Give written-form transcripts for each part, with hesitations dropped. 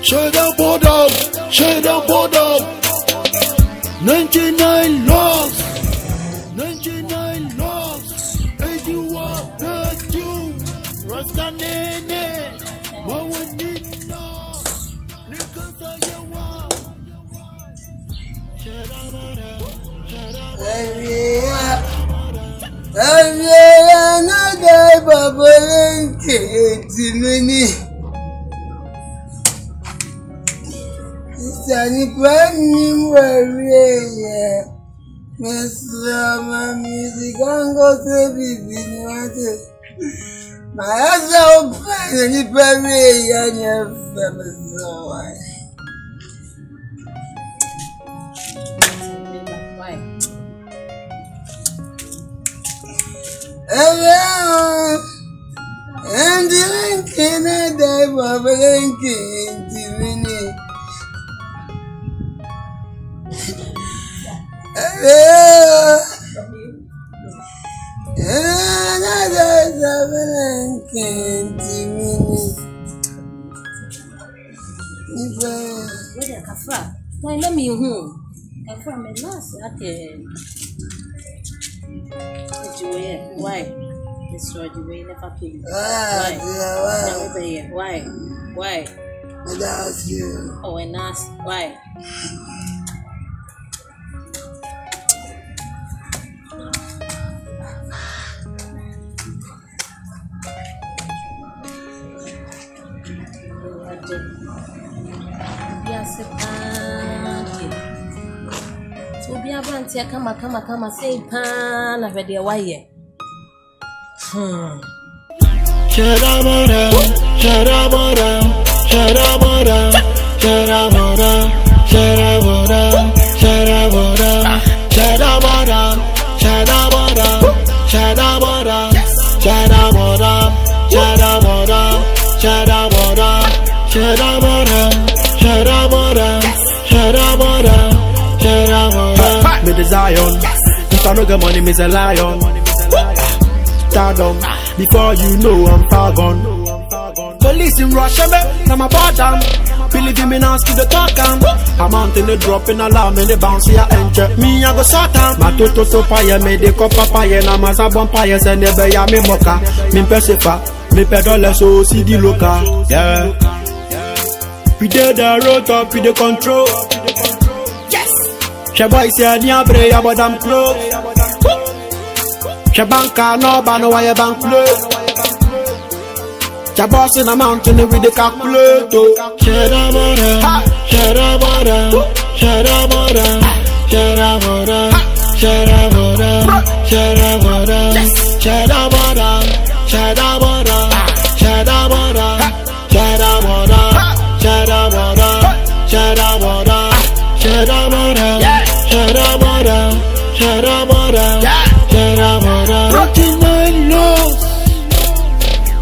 Hyeda Bodam, 99 lost, 81 hurt you, Rasta Nene, Mawanina, Nikasayawa, Hyeda Bodam. Another babbling mini. Sunny Bunny Warrior, Miss Lama music and go to be water. My husband, Penny Perry, and your family. And the Canada babbling mini. Let me home. Kafa me last ate. Why? Destroy the way never came. Why? Without you. Oh, and ask why? Yes, so be a brand here, come, say pan of the wire. Hyeda me the Zion, if I no get money, me's a lion. Stand on, before you know I'm far gone. Police in Russia, me, now my bottom. Believe in me now, still the talk. I'm out in the drop in alarm, and the bounce here enter. Me, I go satan. My toto paya, me de copa paya, na masa bon paya, and the beya me moka. Me persefa, me pedole so see the loca. Yeah. We did the road up, we the control. Shaboy say Hyeda Bodam close. Shabanka no bano why bank close. Shaboss in a mountain with the calculator. Hyeda Bodam. 99 lost,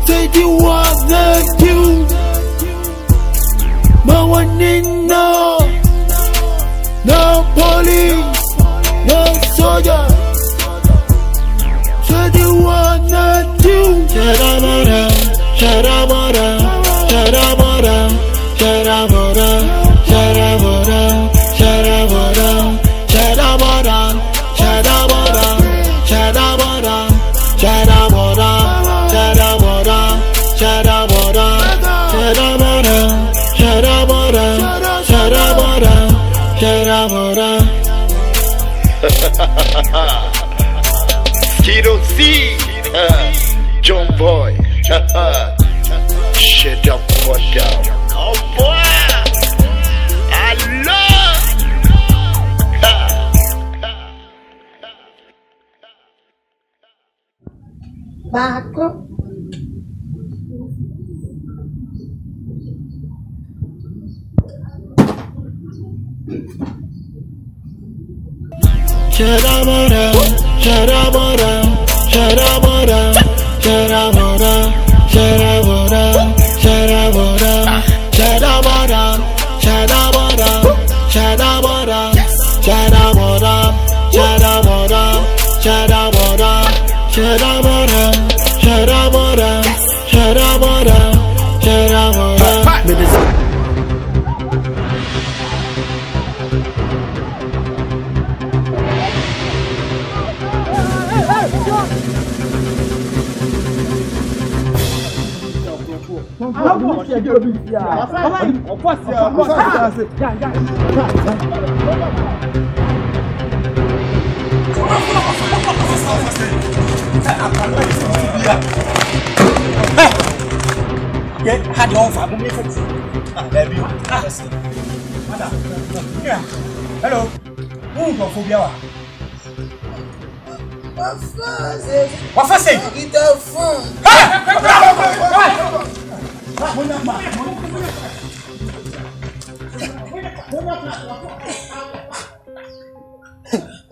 said you was the dude. Mawanina, no police, no soldier. Said you was the dude. Hyeda Bodam. Kiddo C, John Boy, Hyeda Bodam. Oh boy, I love. Back up. Hyeda Bodam. Me Hello. Who go for you? What for say? Get the phone.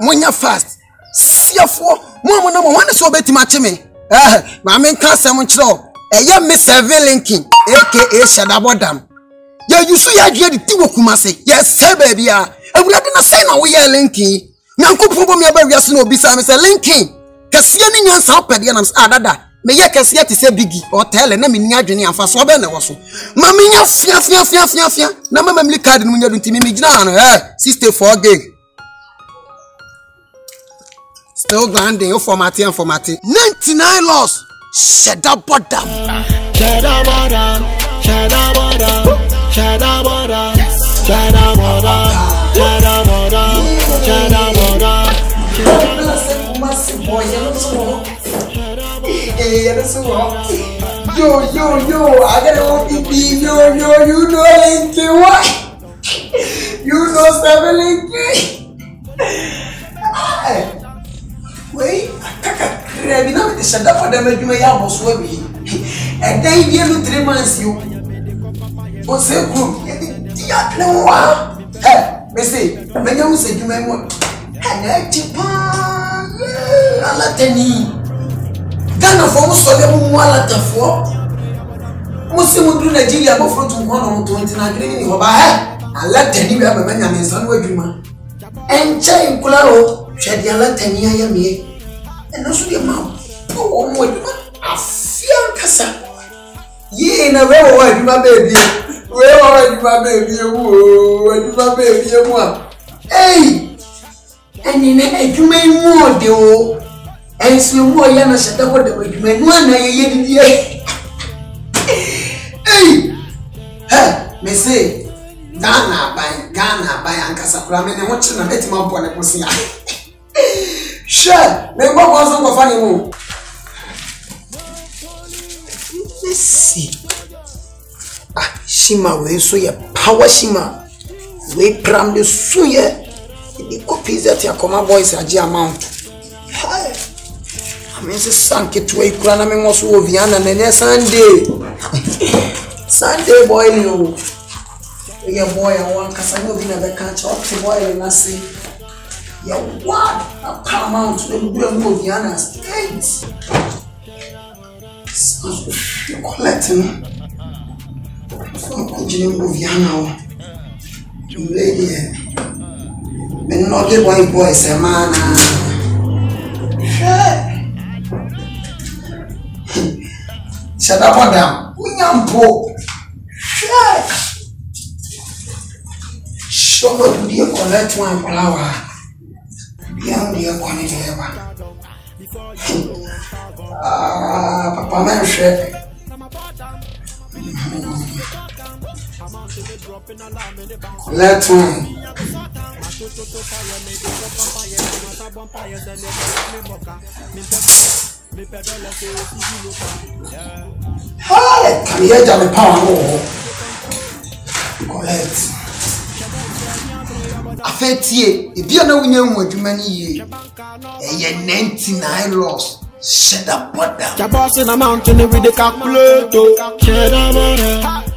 Monya fast. Siafo, mo no mo wan so beti ma cheme. Ma men kan sem chiro. Eye me 7 linking aka Hyeda Bodam. Ya yusu ya dwe de ti wokuma se. Yes say baby a. Awurade na say na wo ye linking. Nyankopon bo me aba wiase na obisa me say linking. Kase ni nyansa opede na dada. Me ye kase ti say bigi hotel na me ni adwene afa so be na wo so. Ma me nya fia na mama me card no nya do ntimi me gina no 64 gig. Still grinding, formatting. 99 loss. Hyeda Bodam. Hyeda Bodam. Hyeda Bodam. Hyeda Bodam. Hyeda Bodam. Hyeda Bodam. Hyeda Bodam. Yo, I gotta walk you deep. Yo, you know Linky, what? You know 7 Linky. Wait, I can't now the Hyeda Bodam you may have was webby. And then you 3 months you. What's a group? No, me say, when you say you may want. And I tip Ghana for us to level more for Muslim do Nigeria before to 129 green in Oba. I let any Benjamin San Wedrima. And Chay Kularo shed your Latin near me. And also the mouth. Oh, I feel Cassa. Ye in a real word, my baby. Where are you, my baby? Oh, my baby. Hey! And in a you may more, dear. And so more yana Hyeda Bodam you may one hey, me say Ghana by Ankasakura me watching a bit more for the pussy. Sure, me what was on funny move. Let's see. Shima we so ya power Shima. We pram the suye. The copies that your common boys are amount. Hey. Mrs. Sanky to a craname was Viana and Sunday boy, you. Your boy, I want Casano in the catch up to boy and I say, you what a paramount to the blue Viana's gates. Collecting Viana, lady, but not the white boys, a man. Hyeda Bodam, Unyampo. Show me the collect one flower. Young dear quantity ever. Papa Manche. Collect one. Hi, can you hear the power? Collect. Affectie, if you know what you many 99 loss. Hyeda Bodam. You're bossing a mountain with the calculator. Hyeda Bodam.